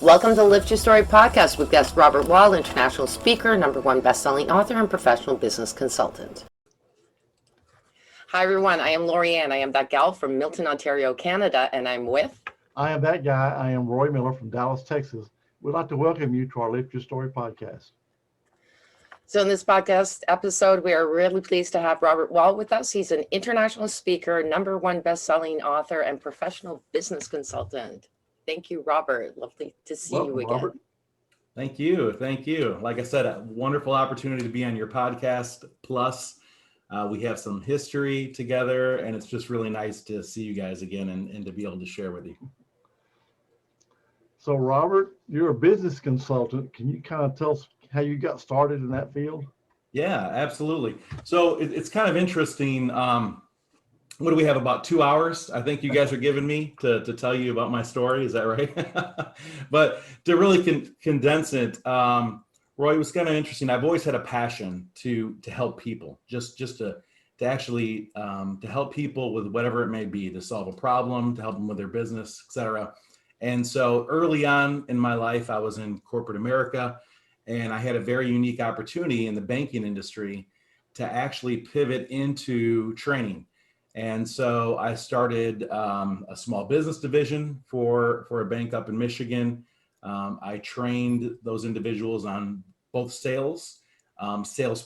Welcome to Lift Your Story podcast with guest Robert Wall, international speaker, #1 best-selling author, and professional business consultant. Hi, everyone. I am LaurieAnn. I am that gal from Milton, Ontario, Canada, and I'm with... I am that guy. I am Roy Miller from Dallas, Texas. We'd like to welcome you to our Lift Your Story podcast. So in this podcast episode, we are really pleased to have Robert Wall with us. He's an international speaker, #1 best-selling author, and professional business consultant. Thank you, Robert. Lovely to see you again. Robert. Thank you. Thank you. Like I said, a wonderful opportunity to be on your podcast. Plus, we have some history together, and it's just really nice to see you guys again and to be able to share with you. So, Robert, you're a business consultant. Can you kind of tell us how you got started in that field? Yeah, absolutely. So it's kind of interesting. What do we have, about 2 hours? I think you guys are giving me to tell you about my story. Is that right? But to really condense it, Roy, it was kind of interesting. I've always had a passion to help people, just to actually to help people with whatever it may be, to solve a problem, to help them with their business, etc. And so early on in my life, I was in corporate America, and I had a very unique opportunity in the banking industry to actually pivot into training. And so I started a small business division for a bank up in Michigan. I trained those individuals on both sales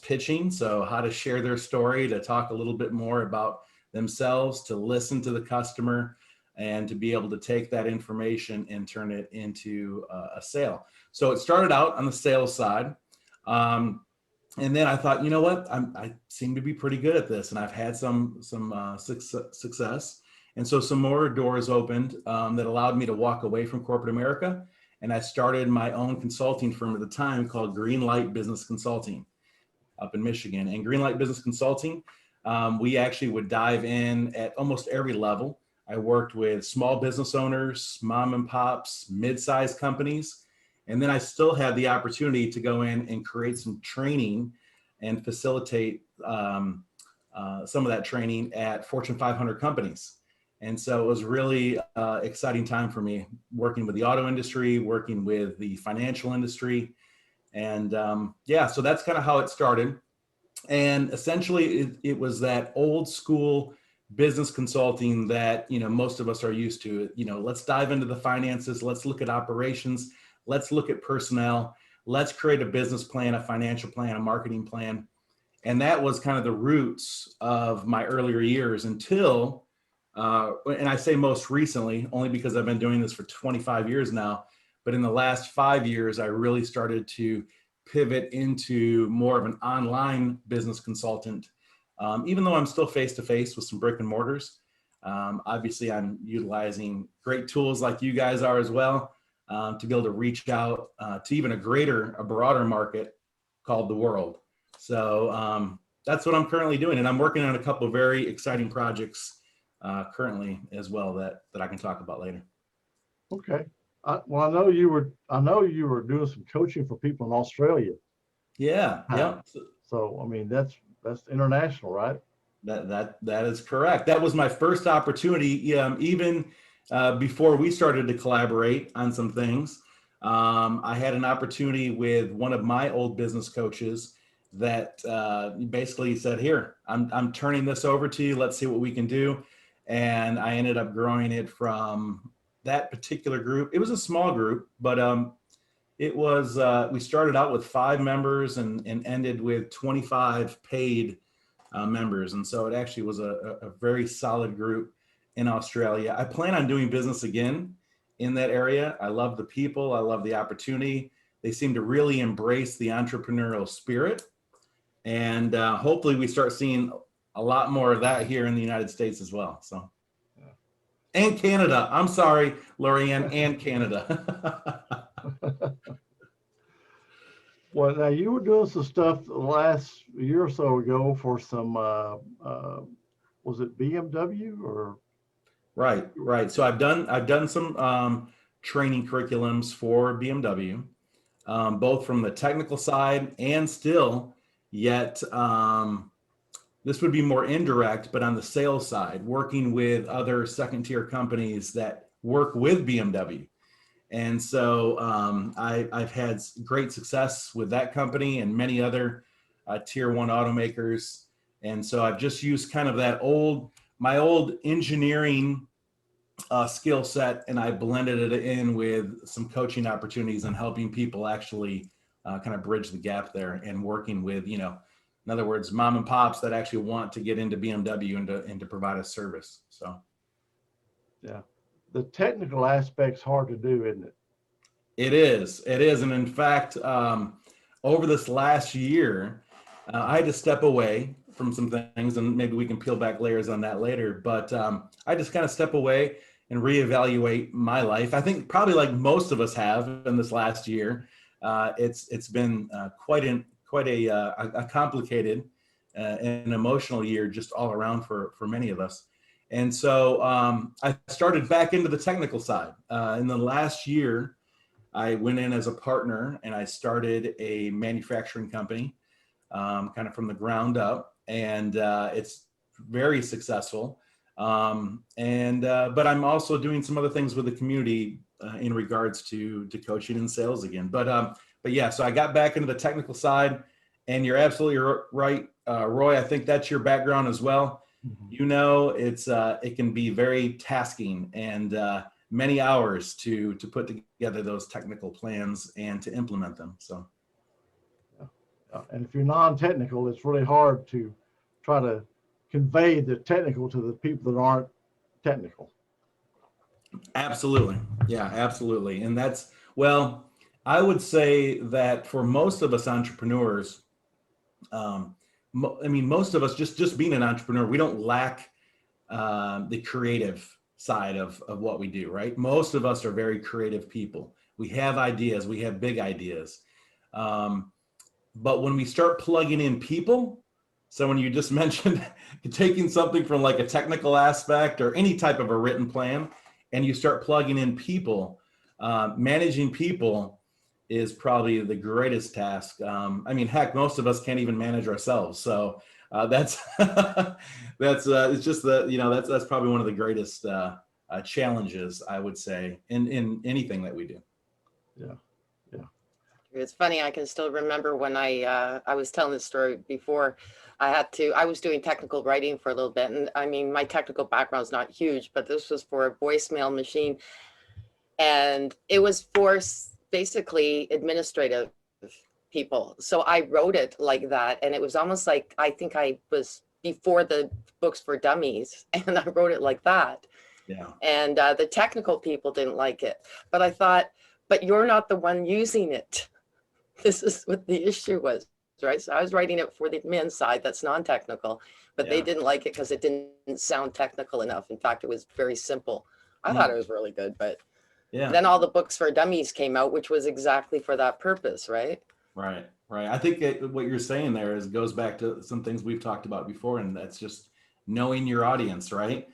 pitching, so how to share their story, to talk a little bit more about themselves, to listen to the customer, and to be able to take that information and turn it into a sale. So it started out on the sales side. And then I thought, you know what, I seem to be pretty good at this, and I've had some success. And so some more doors opened that allowed me to walk away from corporate America. And I started my own consulting firm at the time called Greenlight Business Consulting up in Michigan. And Greenlight Business Consulting, we actually would dive in at almost every level. I worked with small business owners, mom and pops, mid-sized companies. And then I still had the opportunity to go in and create some training and facilitate some of that training at Fortune 500 companies. And so it was really exciting time for me, working with the auto industry, working with the financial industry. And yeah, so that's kind of how it started. And essentially it was that old school business consulting that, most of us are used to. Let's dive into the finances. Let's look at operations. Let's look at personnel. Let's create a business plan, a financial plan, a marketing plan. And that was kind of the roots of my earlier years until, and I say most recently, only because I've been doing this for 25 years now, but in the last 5 years, I really started to pivot into more of an online business consultant. Even though I'm still face-to-face with some brick and mortars, obviously I'm utilizing great tools like you guys are as well, to be able to reach out to even a broader market called the world. So that's what I'm currently doing. And I'm working on a couple of very exciting projects currently as well that I can talk about later. Okay. Well, I know you were doing some coaching for people in Australia. Yeah. Yeah. So, I mean, that's international, right? That is correct. That was my first opportunity. Even before we started to collaborate on some things, I had an opportunity with one of my old business coaches that basically said, here, I'm turning this over to you. Let's see what we can do. And I ended up growing it from that particular group. It was a small group, but it was, we started out with 5 members and ended with 25 paid members. And so it actually was a very solid group in Australia. I plan on doing business again in that area. I love the people. I love the opportunity. They seem to really embrace the entrepreneurial spirit. And hopefully we start seeing a lot more of that here in the United States as well. So, and Canada. I'm sorry, LaurieAnn, and Canada. Well, now you were doing some stuff the last year or so ago for some, was it BMW or? Right. So I've done some training curriculums for BMW, both from the technical side and still yet this would be more indirect, but on the sales side, working with other second tier companies that work with BMW. And so I've had great success with that company and many other tier one automakers. And so I've just used kind of my old engineering skill set, and I blended it in with some coaching opportunities and helping people actually kind of bridge the gap there, and working with, in other words, mom and pops that actually want to get into BMW and to provide a service. So. Yeah. The technical aspect's hard to do, isn't it? It is. And in fact, over this last year, I had to step away from some things, and maybe we can peel back layers on that later. But I just kind of step away and reevaluate my life. I think probably like most of us have in this last year. It's been quite a complicated and emotional year just all around for many of us. And so I started back into the technical side. In the last year, I went in as a partner and I started a manufacturing company kind of from the ground up, and it's very successful. But I'm also doing some other things with the community in regards to coaching and sales again. But yeah, so I got back into the technical side, and you're absolutely right, Roy. I think that's your background as well. Mm-hmm. It can be very tasking and many hours to put together those technical plans and to implement them. So. And if you're non-technical, it's really hard to try to convey the technical to the people that aren't technical. Absolutely. Yeah, absolutely. And I would say that for most of us entrepreneurs, most of us just being an entrepreneur, we don't lack the creative side of what we do, right? Most of us are very creative people. We have ideas, we have big ideas. But when we start plugging in people, so when you just mentioned taking something from like a technical aspect or any type of a written plan, and you start plugging in people, managing people is probably the greatest task. Heck, most of us can't even manage ourselves. So that's it's just that's probably one of the greatest challenges, I would say, in anything that we do. Yeah. It's funny. I can still remember when I was telling this story before. I was doing technical writing for a little bit, and my technical background is not huge, but this was for a voicemail machine, and it was for basically administrative people. So I wrote it like that, and it was almost like, I think I was before the books for dummies, and I wrote it like that. Yeah. And the technical people didn't like it, but I thought, but you're not the one using it. This is what the issue was, right? So I was writing it for the admin side that's non-technical, but they didn't like it because it didn't sound technical enough. In fact, it was very simple. I thought it was really good, but then all the books for dummies came out, which was exactly for that purpose, right? Right. I think what you're saying there goes back to some things we've talked about before, and that's just knowing your audience, right?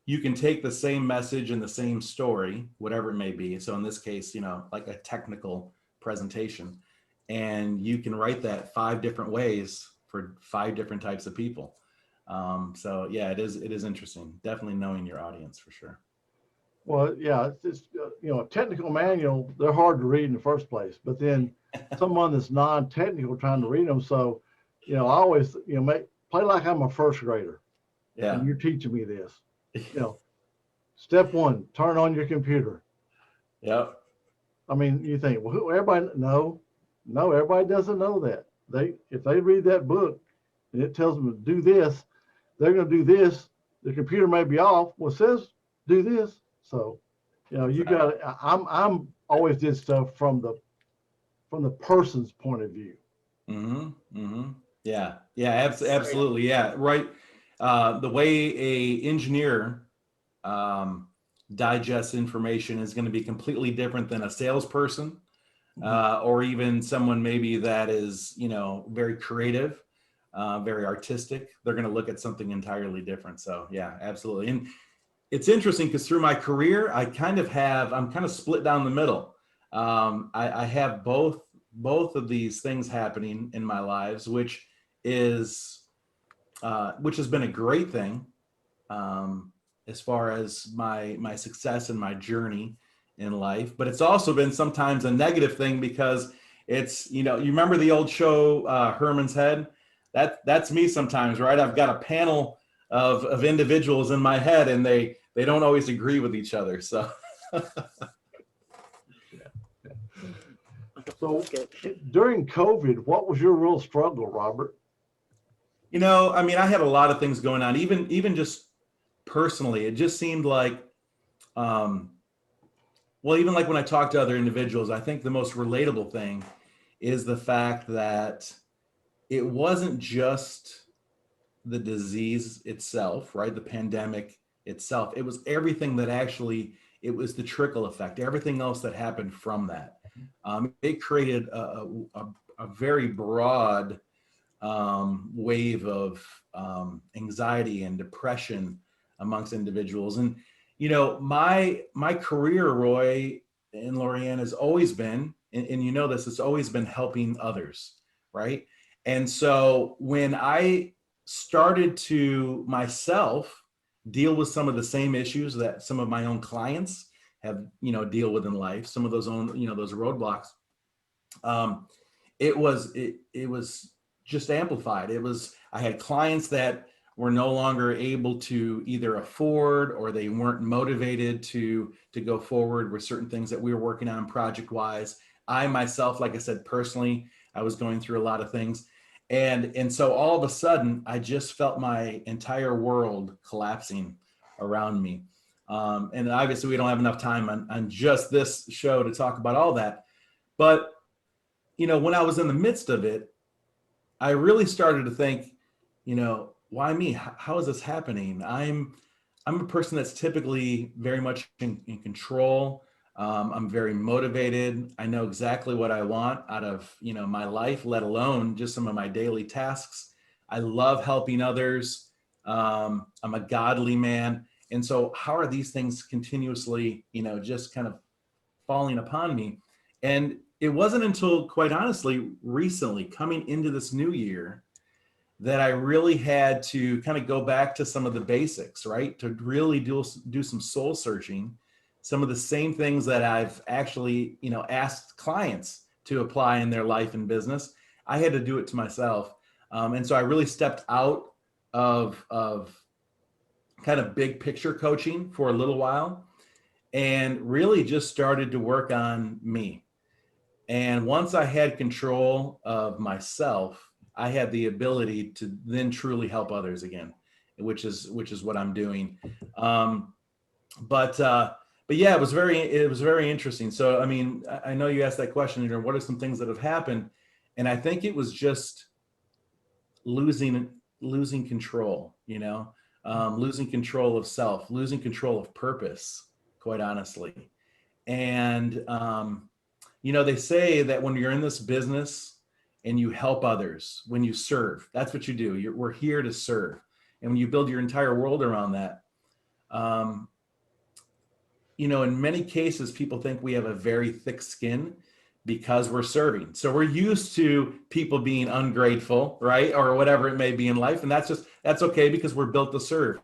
You can take the same message and the same story, whatever it may be. So in this case, like a technical presentation, and you can write that 5 different ways for 5 different types of people. So yeah, it is interesting. Definitely knowing your audience for sure. Well, yeah, it's a technical manual, they're hard to read in the first place, but then someone that's non-technical trying to read them. So, I always, play like I'm a first grader. Yeah. And you're teaching me this. Step 1, turn on your computer. Yep. You think, well, everybody, no, everybody doesn't know that. If they read that book and it tells them to do this, they're going to do this. The computer may be off. Well, it says do this. So, you got. I'm always did stuff from the person's point of view. Mm-hmm. Mm-hmm. Yeah. Absolutely. Yeah. Right. The way a engineer digests information is going to be completely different than a salesperson, or even someone maybe that is, very creative, very artistic. They're going to look at something entirely different. So yeah, absolutely. And it's interesting because through my career, I'm kind of split down the middle. I have both of these things happening in my lives, which has been a great thing as far as my success and my journey. in life, but it's also been sometimes a negative thing because it's, you remember the old show, Herman's Head? That's me sometimes, right? I've got a panel of individuals in my head, and they don't always agree with each other. So, So during COVID, what was your real struggle, Robert? I mean, I had a lot of things going on, even just personally. It just seemed like, well, even like when I talk to other individuals, I think the most relatable thing is the fact that it wasn't just the disease itself, right? The pandemic itself. It was everything that actually, it was the trickle effect, everything else that happened from that. It created a very broad wave of anxiety and depression amongst individuals. And, my career, Roy and LaurieAnn, has always been, and you know this, it's always been helping others, right? And so when I started to myself deal with some of the same issues that some of my own clients have, deal with in life, some of those those roadblocks, it was just amplified. I had clients that were no longer able to either afford, or they weren't motivated to go forward with certain things that we were working on project wise. I myself, like I said, personally, I was going through a lot of things. And so all of a sudden, I just felt my entire world collapsing around me. And obviously we don't have enough time on just this show to talk about all that. But, when I was in the midst of it, I really started to think, why me? How is this happening? I'm a person that's typically very much in control. I'm very motivated. I know exactly what I want out of, my life, let alone just some of my daily tasks. I love helping others. I'm a godly man. And so how are these things continuously, just kind of falling upon me? And it wasn't until, quite honestly, recently, coming into this new year, that I really had to kind of go back to some of the basics, right? To really do some soul searching, some of the same things that I've actually, asked clients to apply in their life and business. I had to do it to myself. And so I really stepped out of kind of big picture coaching for a little while, and really just started to work on me. And once I had control of myself, I had the ability to then truly help others again, which is what I'm doing. But yeah, it was very interesting. So, I mean, I know you asked that question, what are some things that have happened? And I think it was just losing control, losing control of self, losing control of purpose, quite honestly. And, they say that when you're in this business and you help others, when you serve, that's what you do. We're here to serve. And when you build your entire world around that, in many cases, people think we have a very thick skin because we're serving. So we're used to people being ungrateful, right? Or whatever it may be in life. And that's okay, because we're built to serve.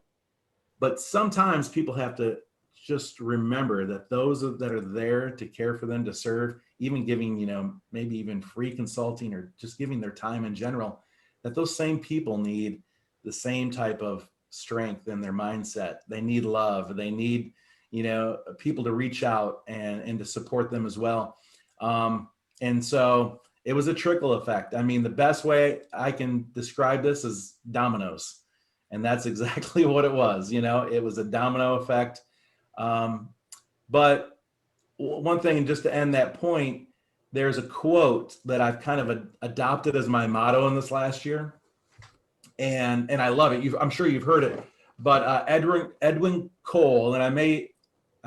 But sometimes people have to just remember that those that are there to care for them, to serve, even giving, maybe even free consulting or just giving their time in general, that those same people need the same type of strength in their mindset. They need love. They need, people to reach out and to support them as well. And so it was a trickle effect. I mean, the best way I can describe this is dominoes. And that's exactly what it was. It was a domino effect. But one thing, just to end that point, there's a quote that I've kind of adopted as my motto in this last year. And I love it. I'm sure you've heard it, but Edwin Cole, and I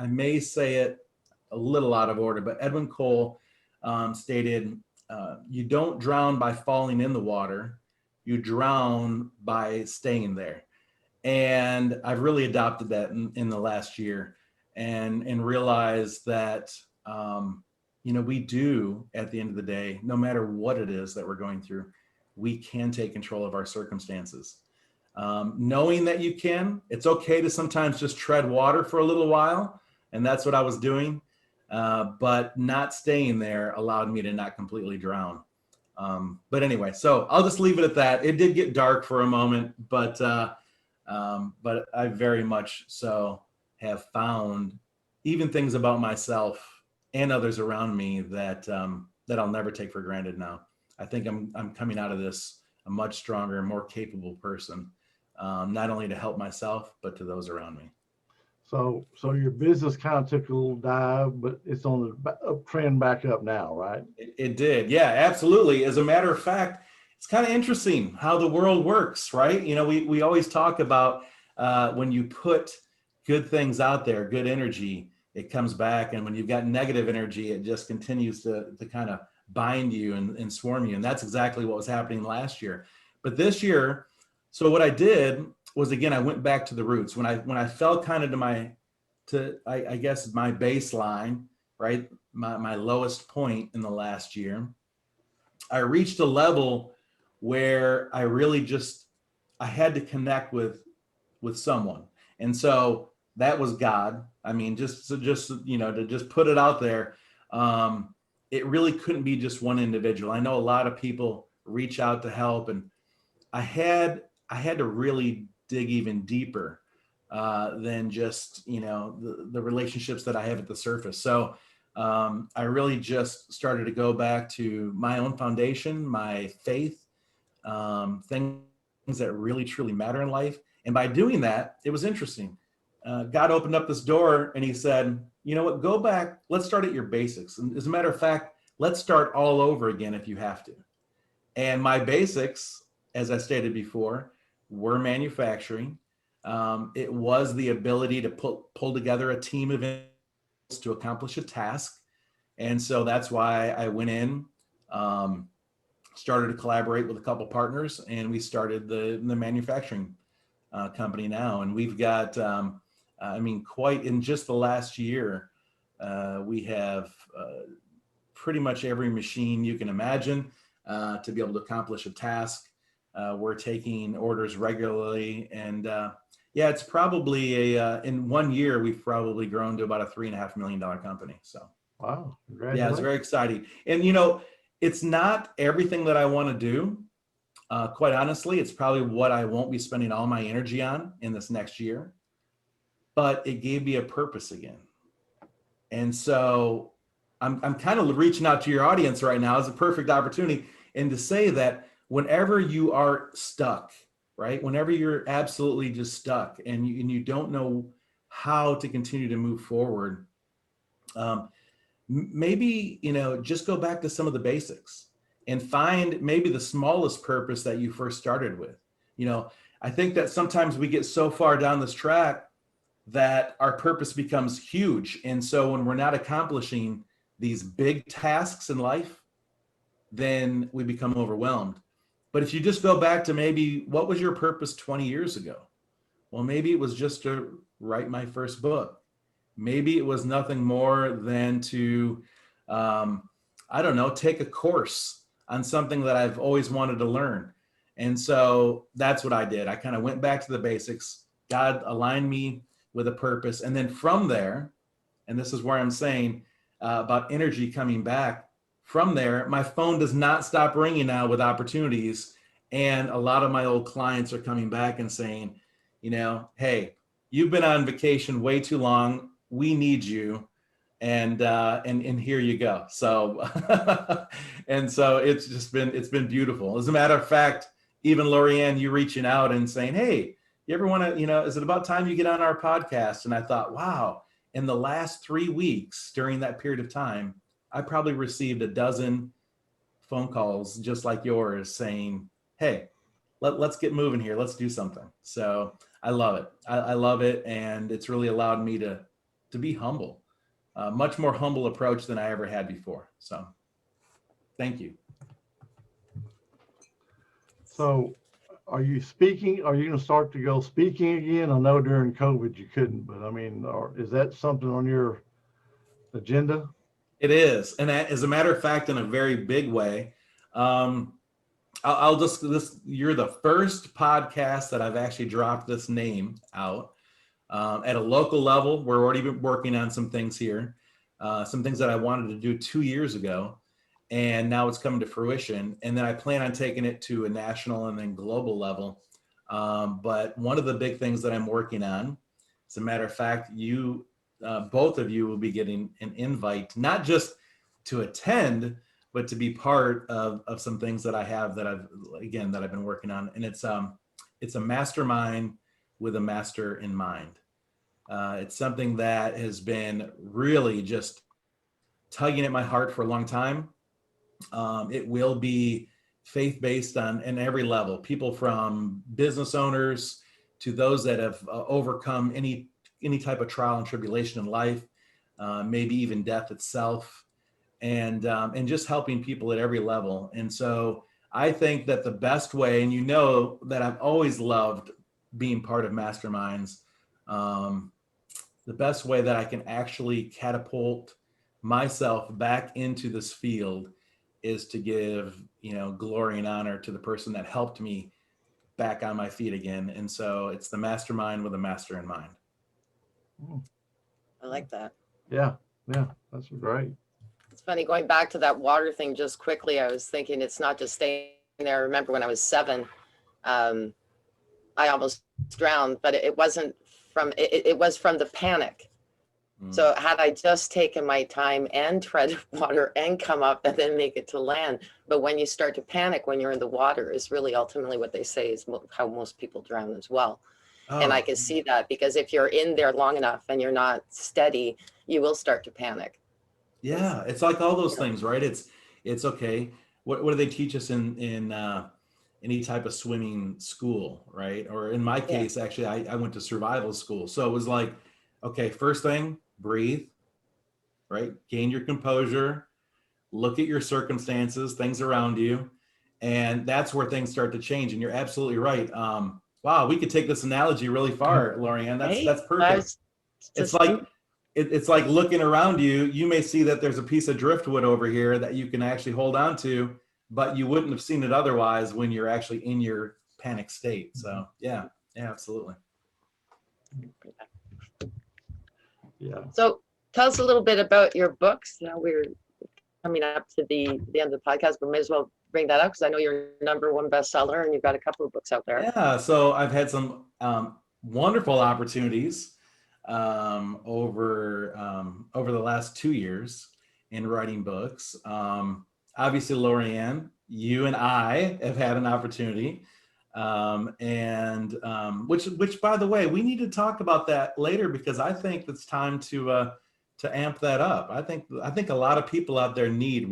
may say it a little out of order, but Edwin Cole stated, you don't drown by falling in the water, you drown by staying there. And I've really adopted that in the last year, and realized that, we do, at the end of the day, no matter what it is that we're going through, we can take control of our circumstances. Knowing that you can, it's okay to sometimes just tread water for a little while. And that's what I was doing. but not staying there allowed me to not completely drown. But anyway, so I'll just leave it at that. It did get dark for a moment, but I very much so have found even things about myself and others around me that I'll never take for granted now. I think I'm coming out of this a much stronger, more capable person, not only to help myself, but to those around me. So your business kind of took a little dive, but it's on the trend back up now, right? It did. Yeah, absolutely. As a matter of fact, it's kind of interesting how the world works, right? You know, we always talk about when you put good things out there, good energy, it comes back. And when you've got negative energy, it just continues to kind of bind you and swarm you. And that's exactly what was happening last year. But this year, so what I did was, again, I went back to the roots. When I fell kind of I guess my baseline, right? My lowest point in the last year, I reached a level where I really I had to connect with someone. And so that was God. I mean, just you know, to just put it out there, it really couldn't be just one individual. I know a lot of people reach out to help, and I had to really dig even deeper than just, you know, the relationships that I have at the surface. So I really just started to go back to my own foundation, my faith, things that really truly matter in life. And by doing that, it was interesting. God opened up this door and he said, you know what, go back, let's start at your basics. And as a matter of fact, let's start all over again if you have to. And my basics, as I stated before, were manufacturing. It was the ability to pull together a team of individuals to accomplish a task. And so that's why I went in, started to collaborate with a couple partners, and we started the manufacturing company now. And we've got, I mean, quite in just the last year, we have pretty much every machine you can imagine to be able to accomplish a task. We're taking orders regularly, and yeah, it's probably in 1 year, we've probably grown to about a $3.5 million company. So, Wow. yeah, it's very exciting. And, you know, it's not everything that I want to do. Quite honestly, it's probably what I won't be spending all my energy on in this next year, but it gave me a purpose again. And so I'm kind of reaching out to your audience right now as a perfect opportunity, and to say that whenever you are stuck, right? Whenever you're absolutely just stuck and you don't know how to continue to move forward, maybe, you know, just go back to some of the basics and find maybe the smallest purpose that you first started with. You know, I think that sometimes we get so far down this track that our purpose becomes huge. And so when we're not accomplishing these big tasks in life, then we become overwhelmed. But if you just go back to maybe what was your purpose 20 years ago? Well, maybe it was just to write my first book. Maybe it was nothing more than to, I don't know, take a course on something that I've always wanted to learn. And so that's what I did. I kind of went back to the basics. God aligned me with a purpose. And then from there, and this is where I'm saying about energy coming back, from there, my phone does not stop ringing now with opportunities. And a lot of my old clients are coming back and saying, you know, hey, you've been on vacation way too long. We need you. And here you go. So, and so it's been beautiful. As a matter of fact, even LaurieAnn, you reaching out and saying, hey, you ever want to, you know, is it about time you get on our podcast? And I thought, wow, in the last 3 weeks during that period of time, I probably received a dozen phone calls just like yours saying, hey, let's get moving here. Let's do something. So I love it. I love it. And it's really allowed me to be humble, much more humble approach than I ever had before. So thank you. So are you speaking? Are you going to start to go speaking again? I know during COVID you couldn't, but I mean, is that something on your agenda? It is. And as a matter of fact, in a very big way, I'll just, you're the first podcast that I've actually dropped this name out at a local level. We're already been working on some things here. some things that I wanted to do 2 years ago, and now it's coming to fruition. And then I plan on taking it to a national and then global level. But one of the big things that I'm working on, as a matter of fact, both of you will be getting an invite, not just to attend, but to be part of some things that I have that I've been working on. And it's a mastermind with a master in mind. It's something that has been really just tugging at my heart for a long time. It will be faith-based on every level, people from business owners to those that have overcome any type of trial and tribulation in life, maybe even death itself, and just helping people at every level. And so I think that the best way, and you know that I've always loved being part of masterminds, the best way that I can actually catapult myself back into this field is to give, glory and honor to the person that helped me back on my feet again. And so it's the mastermind with a master in mind. I like that. Yeah, that's great. It's funny, going back to that water thing just quickly, I was thinking it's not just staying there. I remember when I was 7, I almost drowned, but it wasn't from, it was from the panic. So had I just taken my time and tread water and come up and then make it to land. But when you start to panic when you're in the water is really ultimately what they say is how most people drown as well. Oh. And I can see that, because if you're in there long enough and you're not steady, you will start to panic. Yeah, it's like all those things, right? It's okay. What do they teach us in any type of swimming school, right? Or in my case, actually, I went to survival school. So it was like, okay, first thing, breathe, right? Gain your composure, look at your circumstances, things around you. And that's where things start to change. And you're absolutely right. Wow, we could take this analogy really far, LaurieAnn. That's perfect. It's like looking around you. You may see that there's a piece of driftwood over here that you can actually hold on to, but you wouldn't have seen it otherwise when you're actually in your panic state. So yeah, absolutely. Yeah. So tell us a little bit about your books. Now we're coming up to the end of the podcast, but may as well bring that up because I know you're #1 bestseller and you've got a couple of books out there. Yeah, so I've had some wonderful opportunities over the last 2 years in writing books. Obviously, LaurieAnn, you and I have had an opportunity, which by the way, we need to talk about that later, because I think it's time to amp that up. I think a lot of people out there need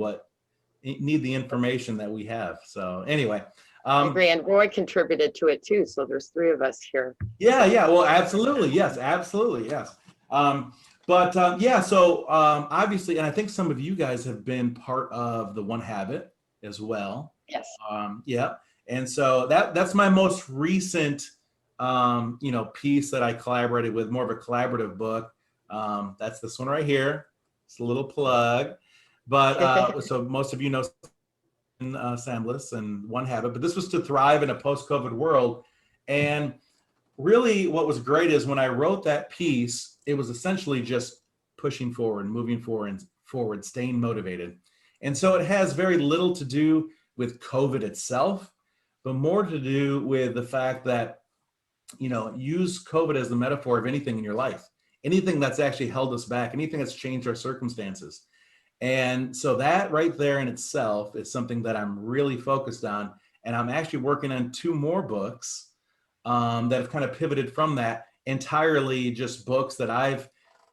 the information that we have. So anyway, I agree, and Roy contributed to it too. So there's 3 of us here. Yeah. Well, absolutely. Yes, absolutely. Yes. So obviously, and I think some of you guys have been part of the One Habit as well. Yes. Yeah. And so that's my most recent, piece that I collaborated with, more of a collaborative book. That's this one right here. It's a little plug, but so most of you know Sambliss and One Habit, but this was to thrive in a post-COVID world. And really what was great is when I wrote that piece, it was essentially just pushing forward, moving forward, staying motivated. And so it has very little to do with COVID itself, but more to do with the fact that, use COVID as the metaphor of anything in your life, anything that's actually held us back, anything that's changed our circumstances. And so that right there in itself is something that I'm really focused on. And I'm actually working on 2 more books that have kind of pivoted from that, entirely just books that I've,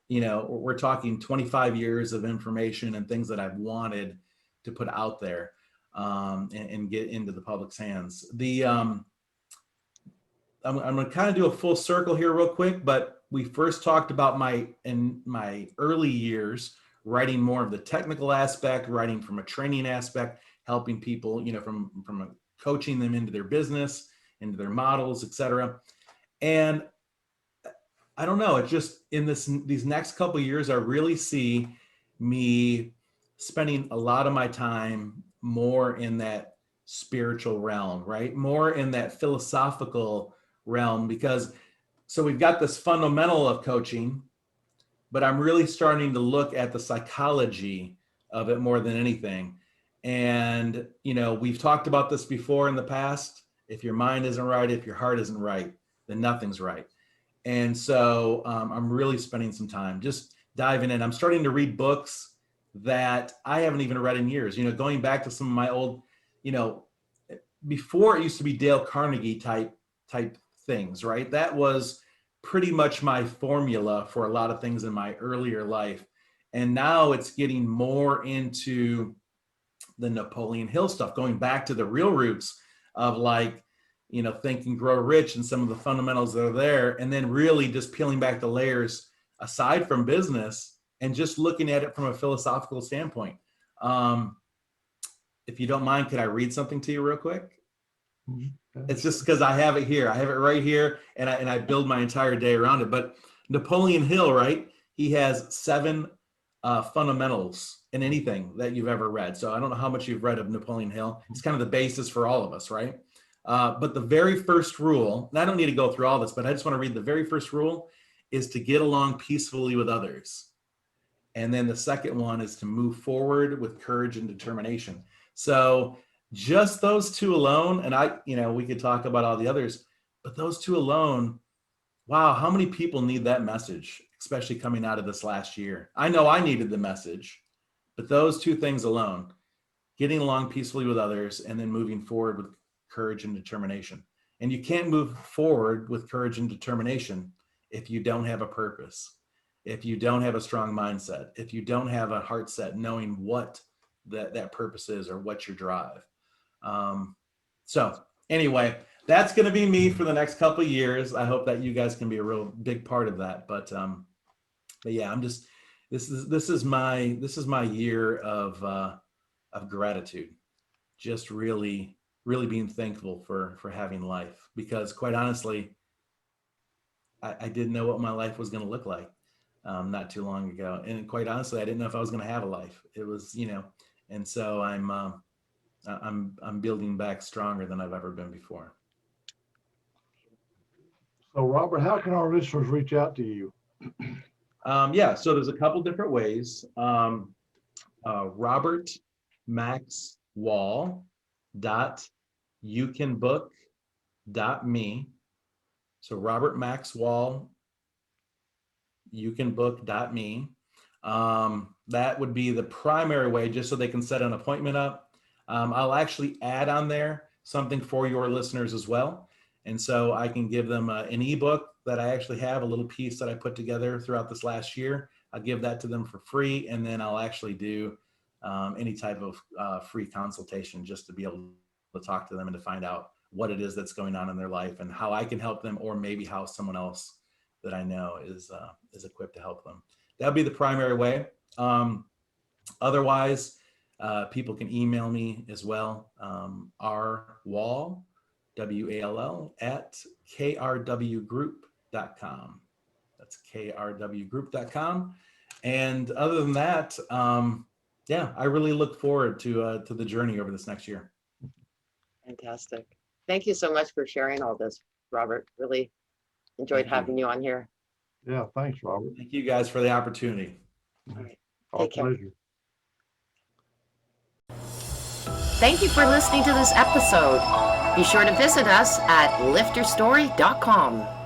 we're talking 25 years of information and things that I've wanted to put out there and get into the public's hands. I'm going to kind of do a full circle here real quick, but we first talked about in my early years, writing more of the technical aspect, writing from a training aspect, helping people, from coaching them into their business, into their models, etc. And I don't know, it just in these next couple of years, I really see me spending a lot of my time more in that spiritual realm, right? More in that philosophical realm, because so we've got this fundamental of coaching, but I'm really starting to look at the psychology of it more than anything. And, you know, we've talked about this before in the past. If your mind isn't right, if your heart isn't right, then nothing's right. And so I'm really spending some time just diving in. I'm starting to read books that I haven't even read in years, you know, going back to some of my old, you know, before it used to be Dale Carnegie type things, right? That was pretty much my formula for a lot of things in my earlier life. And now it's getting more into the Napoleon Hill stuff, going back to the real roots of, like, you know, Think and Grow Rich and some of the fundamentals that are there. And then really just peeling back the layers aside from business and just looking at it from a philosophical standpoint. If you don't mind, could I read something to you real quick? It's just because I have it here. I have it right here, and I build my entire day around it. But Napoleon Hill, right? He has 7 fundamentals in anything that you've ever read. So I don't know how much you've read of Napoleon Hill. It's kind of the basis for all of us, right? But the very first rule, and I don't need to go through all this, but I just want to read the very first rule, is to get along peacefully with others. And then the second one is to move forward with courage and determination. So just those 2 alone, and you know, we could talk about all the others, but those 2 alone, wow, how many people need that message, especially coming out of this last year? I know I needed the message, but those 2 things alone, getting along peacefully with others and then moving forward with courage and determination. And you can't move forward with courage and determination if you don't have a purpose, if you don't have a strong mindset, if you don't have a heart set knowing what that purpose is or what's your drive. So anyway, that's going to be me for the next couple of years. I hope that you guys can be a real big part of that. But yeah, I'm just, this is my year of gratitude. Just really being thankful for having life, because quite honestly, I didn't know what my life was going to look like not too long ago. And quite honestly, I didn't know if I was going to have a life. It was, you know, and so I'm building back stronger than I've ever been before. So Robert, how can our listeners reach out to you? Yeah, so there's a couple different ways. Robert Max Wall .youcanbook.me. So Robert Max Wall youcanbook.me. That would be the primary way, just so they can set an appointment up. I'll actually add on there something for your listeners as well. And so I can give them an ebook that I actually have, a little piece that I put together throughout this last year. I'll give that to them for free. And then I'll actually do any type of free consultation just to be able to talk to them and to find out what it is that's going on in their life and how I can help them, or maybe how someone else that I know is equipped to help them. That'll be the primary way. Otherwise, people can email me as well, rwall, WALL, at krwgroup.com. That's krwgroup.com. And other than that, yeah, I really look forward to the journey over this next year. Fantastic. Thank you so much for sharing all this, Robert. Really enjoyed having you on here. Yeah, thanks, Robert. Thank you guys for the opportunity. All right. Our Take care. pleasure. Thank you for listening to this episode. Be sure to visit us at lifterstory.com.